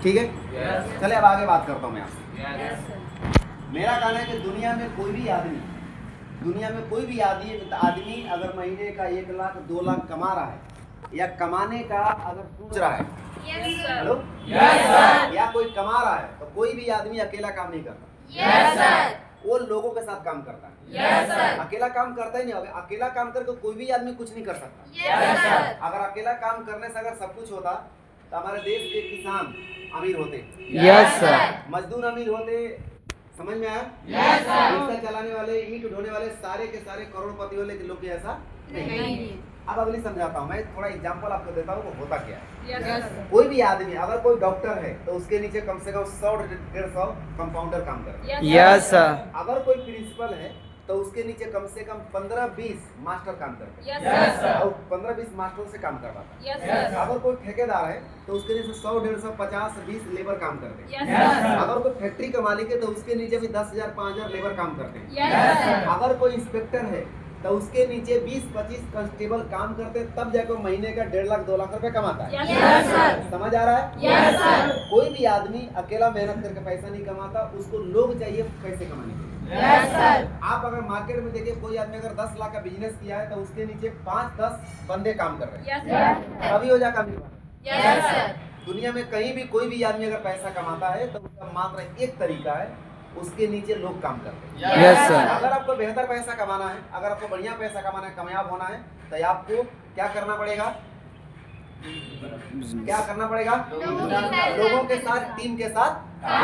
ठीक है? चले अब आगे बात करता हूँ मैं आपसे। मेरा कहना है कि दुनिया में कोई भी आदमी अगर महीने का 1 लाख 2 लाख कमा रहा है या कमाने का अगर सोच रहा है, हेलो, या कोई कमा रहा है, तो कोई भी आदमी अकेला काम नहीं करता। वो लोगों के साथ काम करता है। अकेला काम करता ही नहीं होगा। अकेला काम करके कोई भी आदमी कुछ नहीं कर सकता। अगर अकेला काम करने से अगर सब कुछ होता तो हमारे देश के किसान अमीर होते, मजदूर अमीर होते। समझ में आया? रिक्शा चलाने वाले, ईंट ढोने वाले सारे के सारे करोड़पति हो, लेकिन लोग ऐसा नहीं। अब अगली समझाता हूँ मैं, थोड़ा एग्जांपल आपको देता हूँ वो होता क्या है। कोई भी आदमी अगर कोई डॉक्टर है तो उसके नीचे कम से कम 100-150 कंपाउंडर काम कर रहे हैं। अगर कोई प्रिंसिपल है तो उसके नीचे कम से कम 15-20 मास्टर काम करते हैं और 15-20 मास्टरों से काम करवाता है। अगर कोई ठेकेदार है तो उसके नीचे 100-150 50-20 लेबर काम करते हैं। अगर कोई फैक्ट्री का मालिक है तो उसके नीचे भी 10,000 5,000 लेबर काम करते हैं। अगर कोई इंस्पेक्टर है तो उसके नीचे 20-25 कांस्टेबल काम करते हैं, तब जाकर महीने का 1.5 लाख 2 लाख रुपए कमाता है। समझ आ रहा है? कोई भी आदमी अकेला मेहनत करके पैसा नहीं कमाता, उसको लोग चाहिए पैसे कमाने के लिए। आप अगर मार्केट में देखिए, कोई आदमी अगर 10 लाख का बिजनेस किया है तो उसके नीचे 5-10 बंदे काम कर रहे हैं, तभी हो जाएगा अमीर। दुनिया में कहीं भी कोई भी आदमी अगर पैसा कमाता है तो उसका मात्र एक तरीका है, उसके नीचे लोग काम करते हैं। अगर आपको बेहतर पैसा कमाना है, अगर आपको बढ़िया पैसा कमाना है, कामयाब होना है, तो आपको क्या करना पड़ेगा? लोगों के साथ, टीम के साथ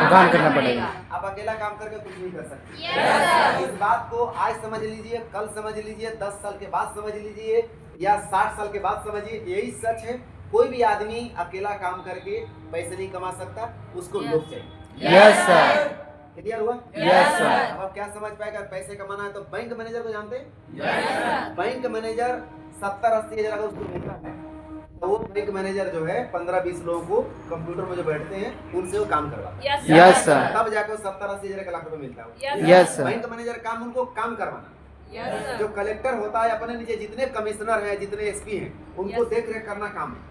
काम करना पड़ेगा। आप अकेला काम करके कुछ नहीं कर सकते। इस बात को आज समझ लीजिए, कल समझ लीजिए, 10 साल के बाद समझ लीजिए या 60 साल के बाद समझिए, यही सच है। कोई भी आदमी अकेला काम करके पैसे नहीं कमा सकता, उसको लोग चाहिए। क्लियर हुआ? अब आप क्या समझ पाएगा? पैसे कमाना है तो बैंक मैनेजर को जानते हैं? बैंक मैनेजर 70-80 हजार अगर उसको मिलता है तो वो बैंक मैनेजर जो है 15-20 लोगों को कंप्यूटर में जो बैठते हैं उनसे वो काम करवाता है। तब जाकर 70-80 हजार 1 लाख रुपए मिलता है। बैंक मैनेजर काम उनको काम करवाना। जो कलेक्टर होता है, अपने नीचे जितने कमिश्नर हैं, जितने एसपी हैं, उनको देख रेख करना काम है।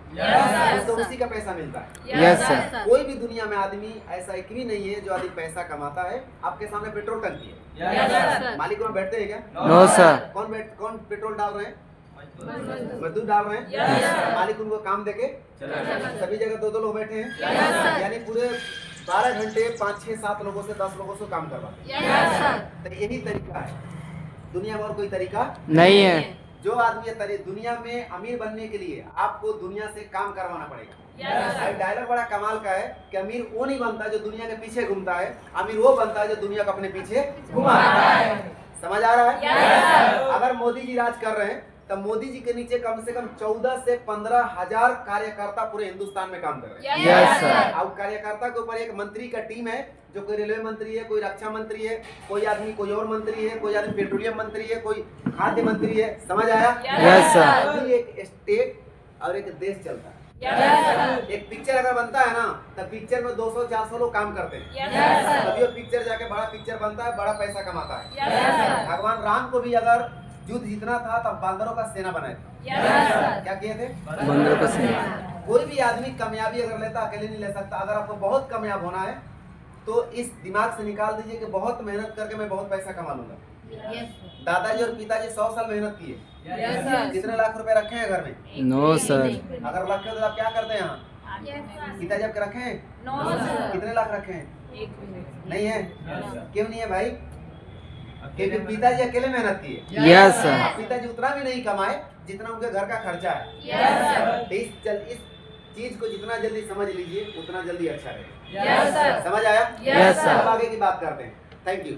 तो उसी का पैसा मिलता है। कोई भी दुनिया में आदमी ऐसा एक भी नहीं है जो आदमी पैसा कमाता है। आपके सामने पेट्रोल टंकी है, मालिक वहाँ बैठते हैं क्या? No sir. कौन पेट्रोल डाल रहे हैं? मजदूर डाल रहे हैं। मालिक उनको काम देके सभी जगह 2-2 लोग बैठे हैं, यानी पूरे 12 घंटे 5-6-7 लोगों से 10 लोगों से काम करवाते हैं। तो यही तरीका है, दुनिया में और कोई तरीका नहीं है। जो आदमी दुनिया में अमीर बनने के लिए आपको दुनिया से काम करवाना पड़ेगा। डायलॉग बड़ा कमाल का है कि अमीर वो नहीं बनता जो दुनिया के पीछे घूमता है, अमीर वो बनता है जो दुनिया को अपने पीछे घुमाता है। समझ आ रहा है? अगर मोदी जी राज कर रहे हैं तो मोदी जी के नीचे कम से कम 14 से 15 हजार कार्यकर्ता पूरे हिंदुस्तान में काम कर रहे हैं। और कार्यकर्ता के ऊपर एक मंत्री का टीम है, जो कोई रेलवे मंत्री है, कोई रक्षा मंत्री है, कोई आदमी कोई और मंत्री है, कोई आदमी पेट्रोलियम मंत्री है, कोई खाद्य मंत्री है। समझ आया? अभी एक स्टेट और एक देश चलता है। एक पिक्चर अगर बनता है ना तो पिक्चर में 200-400 लोग काम करते हैं, तभी वो पिक्चर जाके बड़ा पिक्चर बनता है, बड़ा पैसा कमाता है। भगवान राम को भी अगर युद्ध जीतना था तब बांदरों का सेना बनाए थे। क्या किए थे? बांदरों का सेना। कोई भी आदमी कामयाबी अगर लेता अकेले नहीं ले सकता। अगर आपको बहुत कामयाब होना है तो इस दिमाग से निकाल दीजिए कि बहुत मेहनत करके मैं बहुत पैसा कमा लूंगा। दादाजी और पिताजी 100 साल मेहनत किए, कितने लाख रुपए रखे हैं घर में? No sir. अगर रखे तो आप क्या करते हैं यहाँ? पिताजी आपके रखे हैं? कितने लाख रखे हैं? नहीं है? क्यों नहीं है भाई? क्योंकि पिताजी अकेले मेहनत किए। पिताजी उतना भी नहीं कमाए जितना उनके घर का खर्चा है। इस चीज को जितना जल्दी समझ लीजिए उतना जल्दी अच्छा रहेगा। समझ आया? अब आगे की बात करते हैं। Thank you.